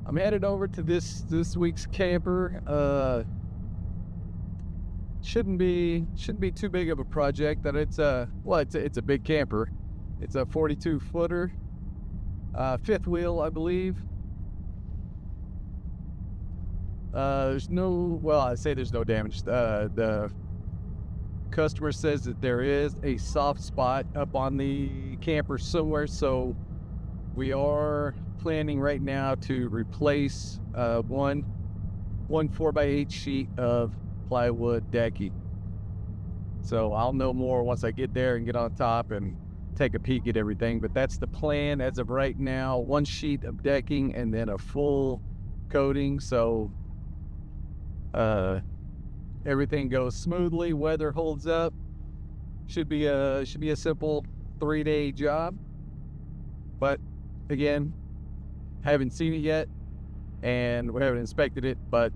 I'm headed over to this week's camper. Shouldn't be too big of a project. That it's a big camper. It's a 42 footer, fifth wheel, I believe. There's no damage. The customer says that there is a soft spot up on the camper somewhere, so we are planning right now to replace one 4x8 sheet of plywood decking. So I'll know more once I get there and get on top and take a peek at everything, but that's the plan as of right now. One sheet of decking and then a full coating, so everything goes smoothly, weather holds up. Should be a simple 3-day job, but again, haven't seen it yet and we haven't inspected it, but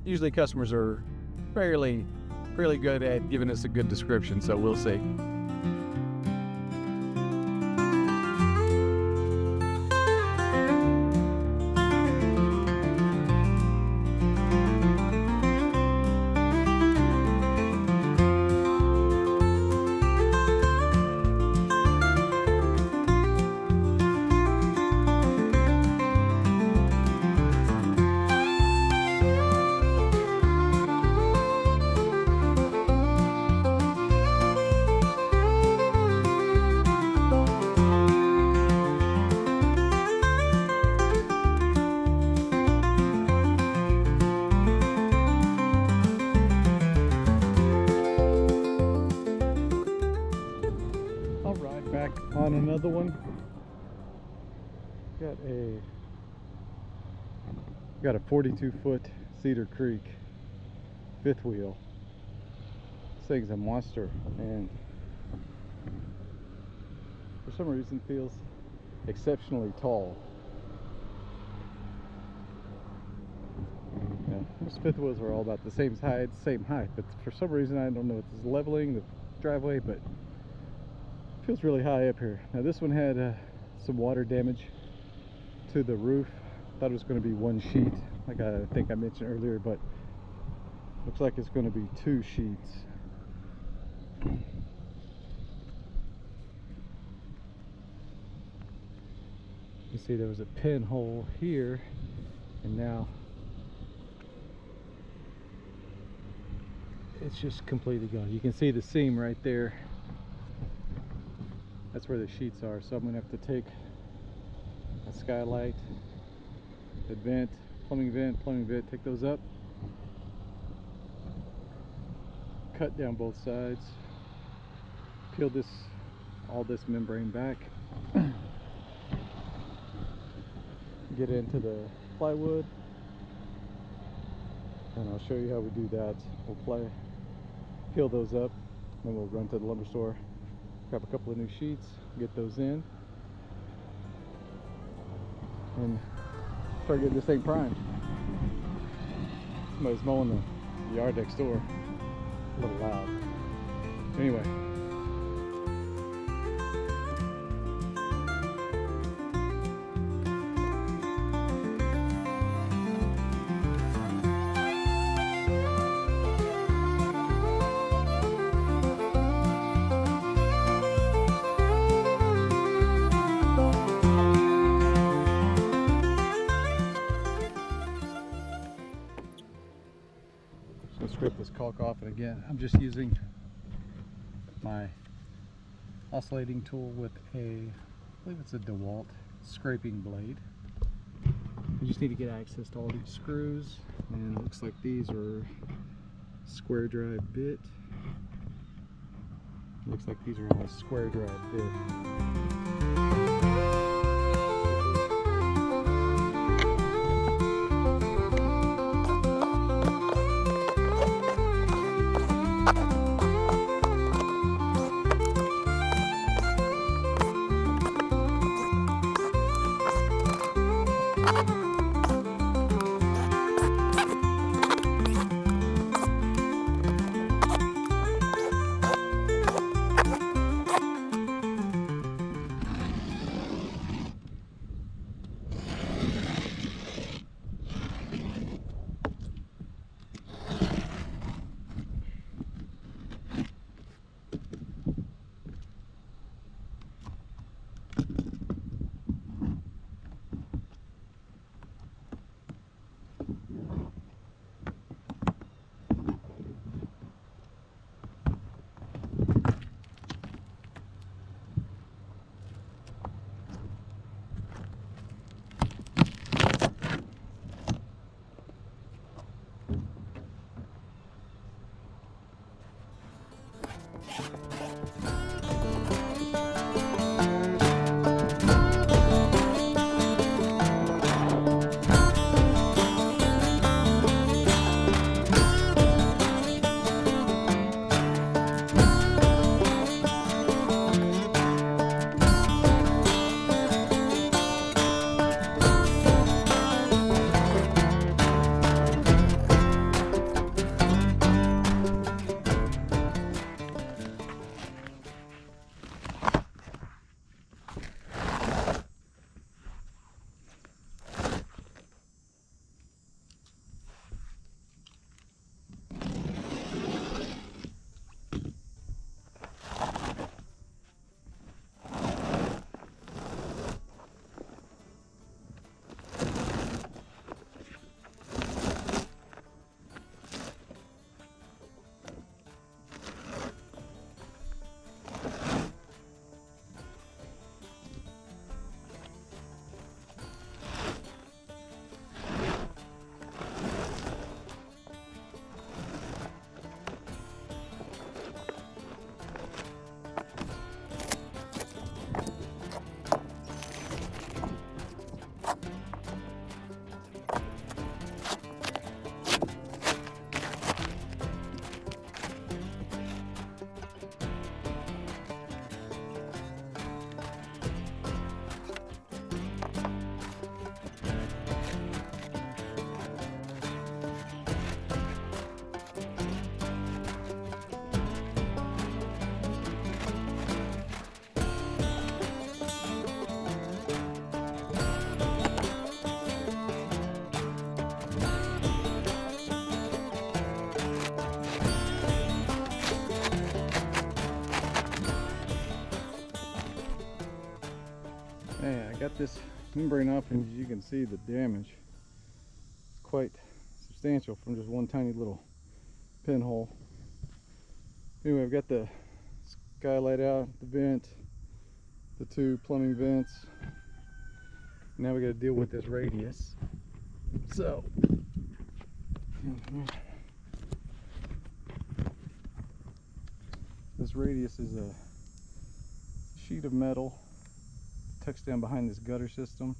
usually customers are fairly good at giving us a good description, so we'll see. On another one, got a 42-foot Cedar Creek fifth wheel. This thing's a monster, and for some reason feels exceptionally tall. Yeah, most fifth wheels are all about the same height, but for some reason, I don't know if it's leveling the driveway, but feels really high up here. Now this one had some water damage to the roof. Thought it was going to be one sheet, like I think I mentioned earlier, but looks like it's going to be 2 sheets. You see there was a pinhole here, and now it's just completely gone. You can see the seam right there. That's where the sheets are, so I'm going to have to take a skylight, the vent, plumbing vent, take those up, cut down both sides, peel all this membrane back, get into the plywood, and I'll show you how we do that. We'll peel those up, then we'll run to the lumber store, grab a couple of new sheets, get those in, and start getting this thing primed. Somebody's mowing the yard next door. A little loud. Anyway. Scrape this caulk off, and again I'm just using my oscillating tool with I believe it's a DeWalt scraping blade. You just need to get access to all these screws, and it looks like these are square drive bit. Looks like these are all square drive bit. Got this membrane off, and as you can see, the damage is quite substantial from just one tiny little pinhole. Anyway, I've got the skylight out, the vent, the two plumbing vents. Now we got to deal with this radius. So this radius is a sheet of metal tucks down behind this gutter system.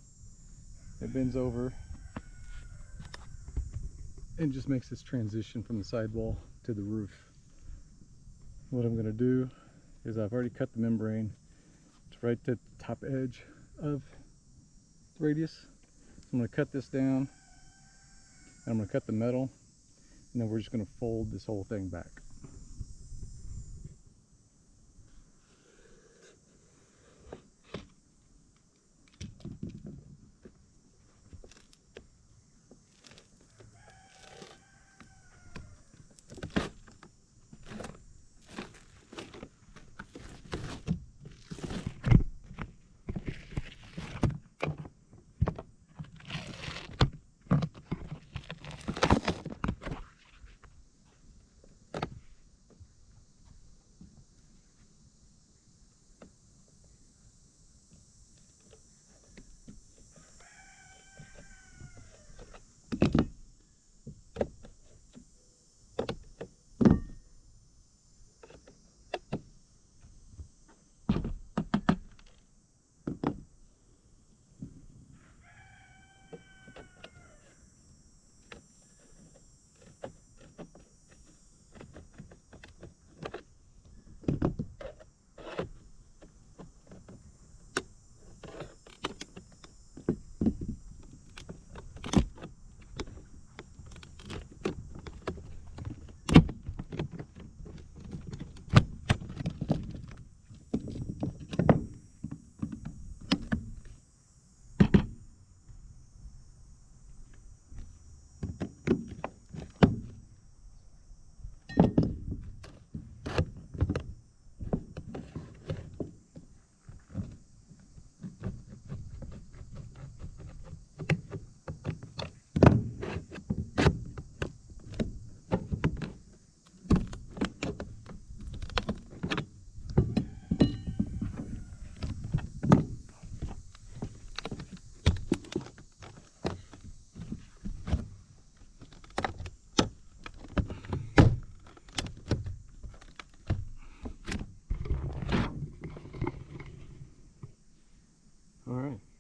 It bends over and just makes this transition from the sidewall to the roof. What I'm going to do is I've already cut the membrane. It's right at the top edge of the radius. So I'm going to cut this down, and I'm going to cut the metal, and then we're just going to fold this whole thing back.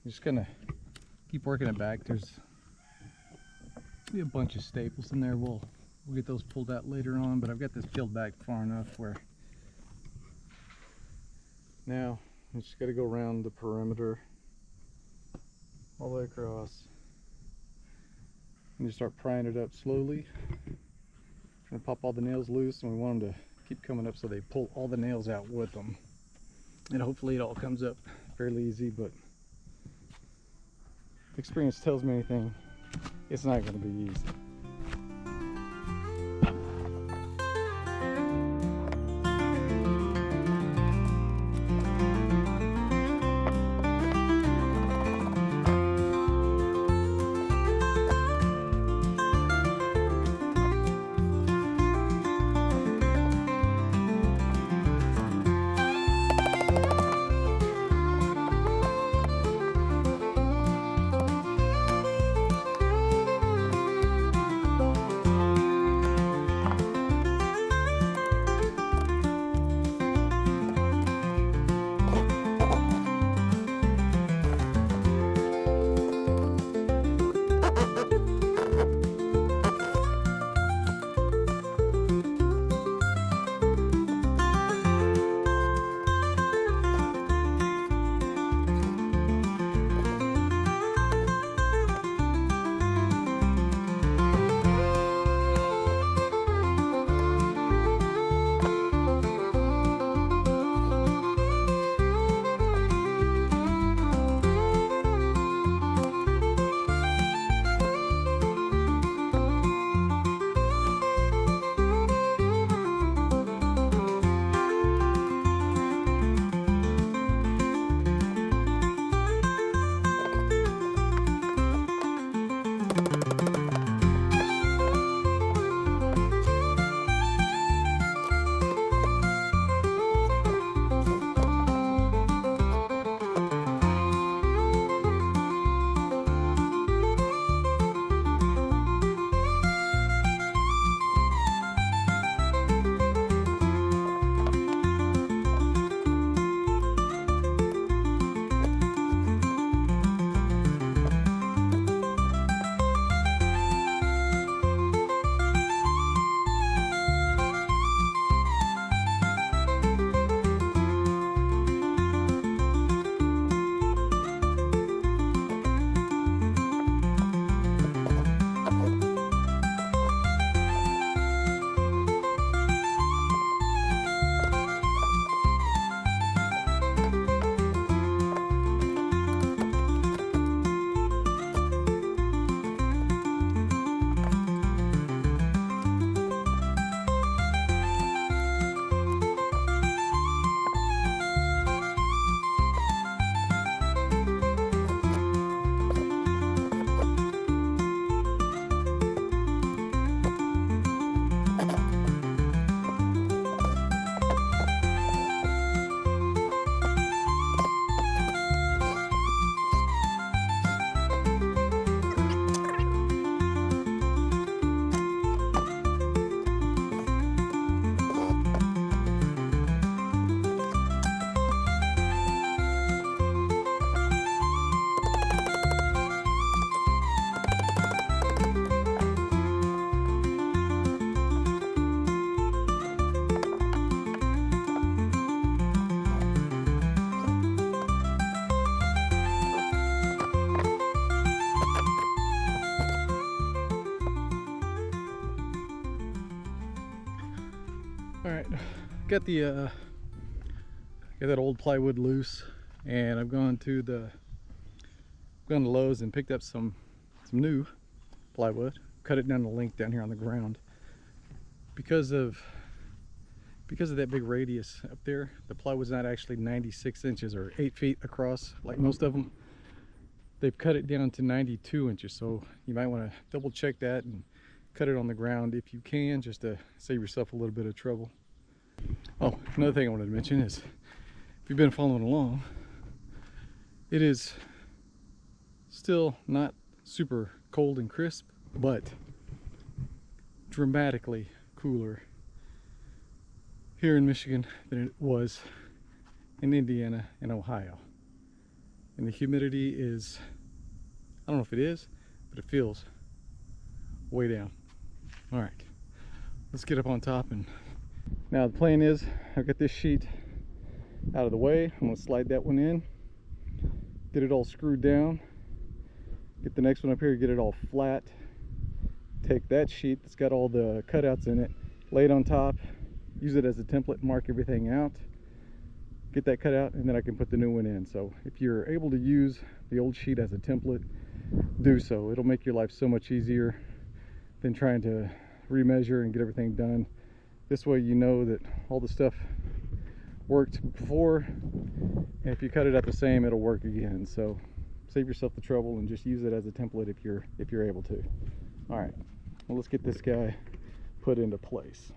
Just gonna keep working it back. There's a bunch of staples in there. We'll get those pulled out later on, but I've got this peeled back far enough where now I just got to go around the perimeter all the way across and just start prying it up slowly. Trying to pop all the nails loose, and we want them to keep coming up so they pull all the nails out with them, and hopefully it all comes up fairly easy. But if experience tells me anything, it's not going to be easy. All right, got the got that old plywood loose, and I've gone to Lowe's and picked up some new plywood. Cut it down to length down here on the ground. Because of that big radius up there, the plywood's not actually 96 inches or 8 feet across like most of them. They've cut it down to 92 inches, so you might want to double check that and cut it on the ground if you can, just to save yourself a little bit of trouble. Oh, another thing I wanted to mention is, if you've been following along, it is still not super cold and crisp, but dramatically cooler here in Michigan than it was in Indiana and Ohio. And the humidity is, I don't know if it is, but it feels way down. All right, let's get up on top. And now the plan is, I've got this sheet out of the way. I'm gonna slide that one in, get it all screwed down, get the next one up here, get it all flat, take that sheet that's got all the cutouts in it, lay it on top, use it as a template, mark everything out, get that cut out, and then I can put the new one in. So if you're able to use the old sheet as a template, do so. It'll make your life so much easier than trying to remeasure and get everything done. This way you know that all the stuff worked before, and if you cut it out the same, it'll work again. So save yourself the trouble and just use it as a template if you're able to. All right, well, let's get this guy put into place.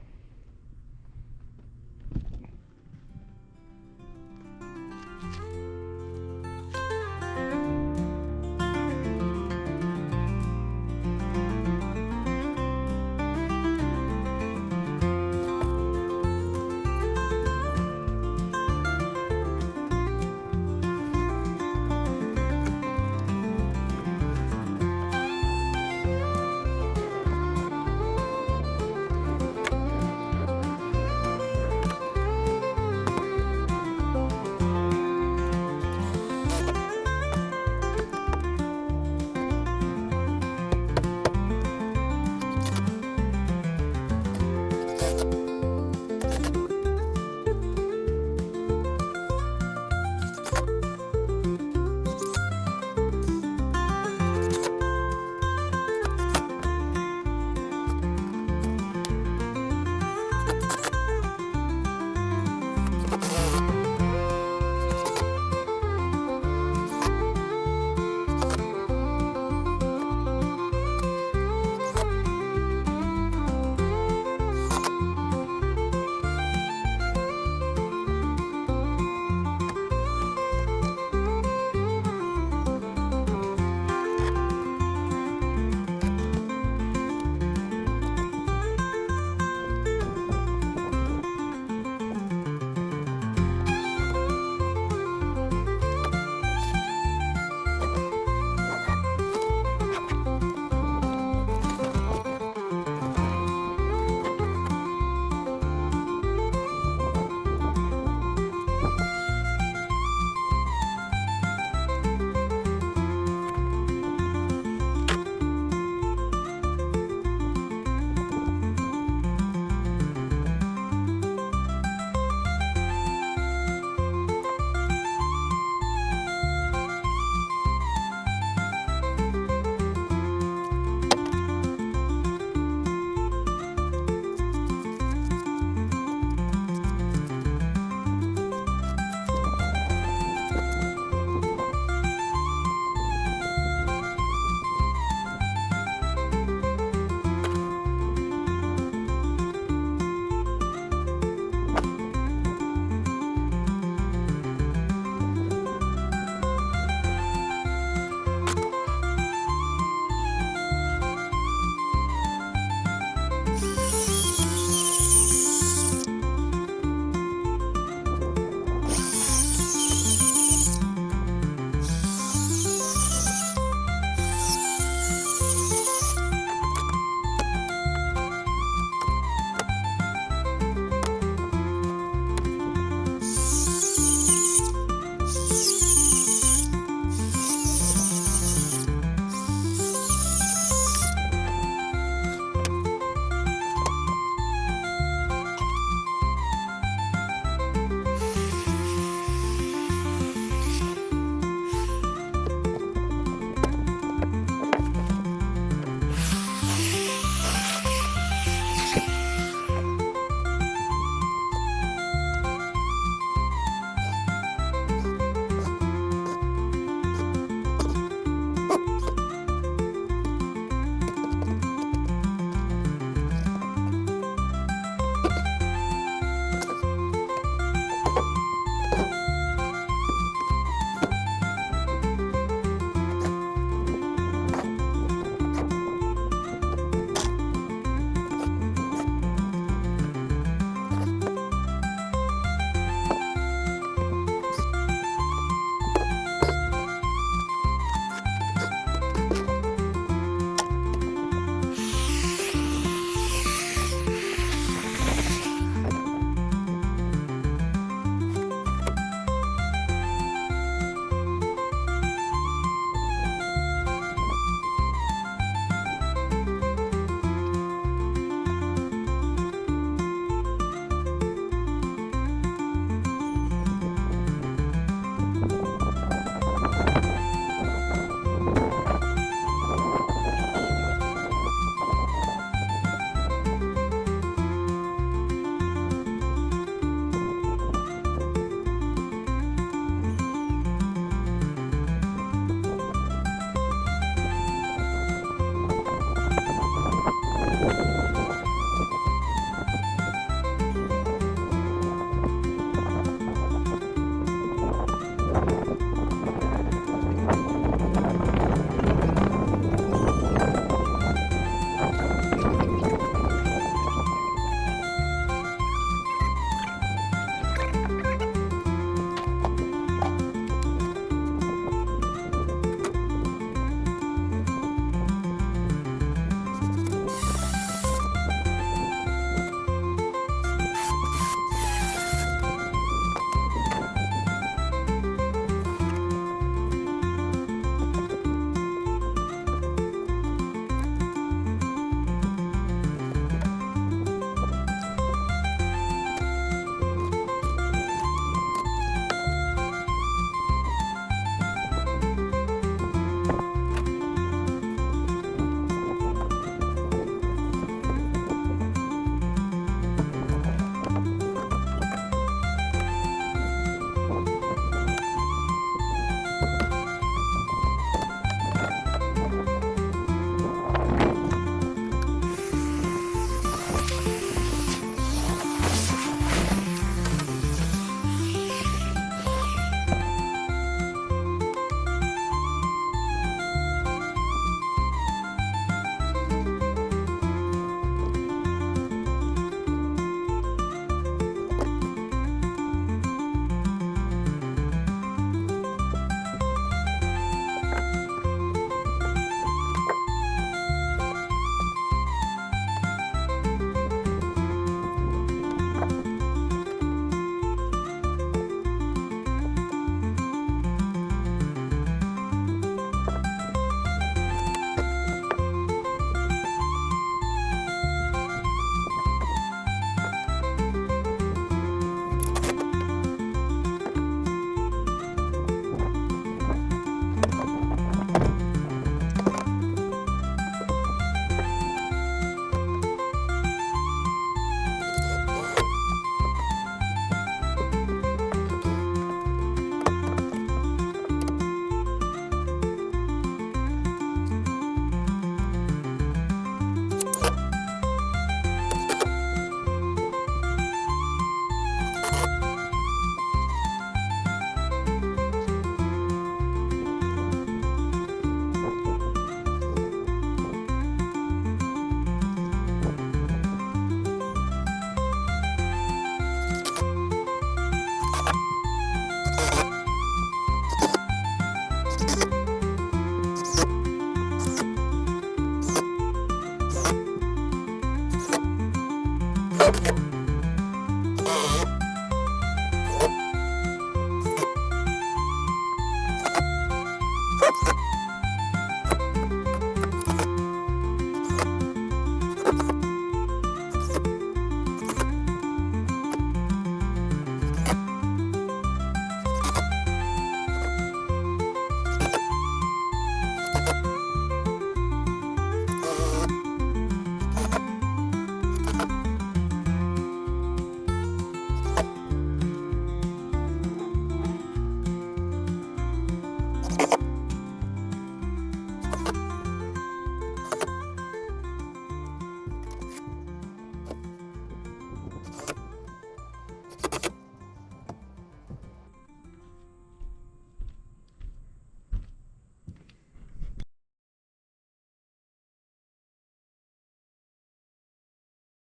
Bye.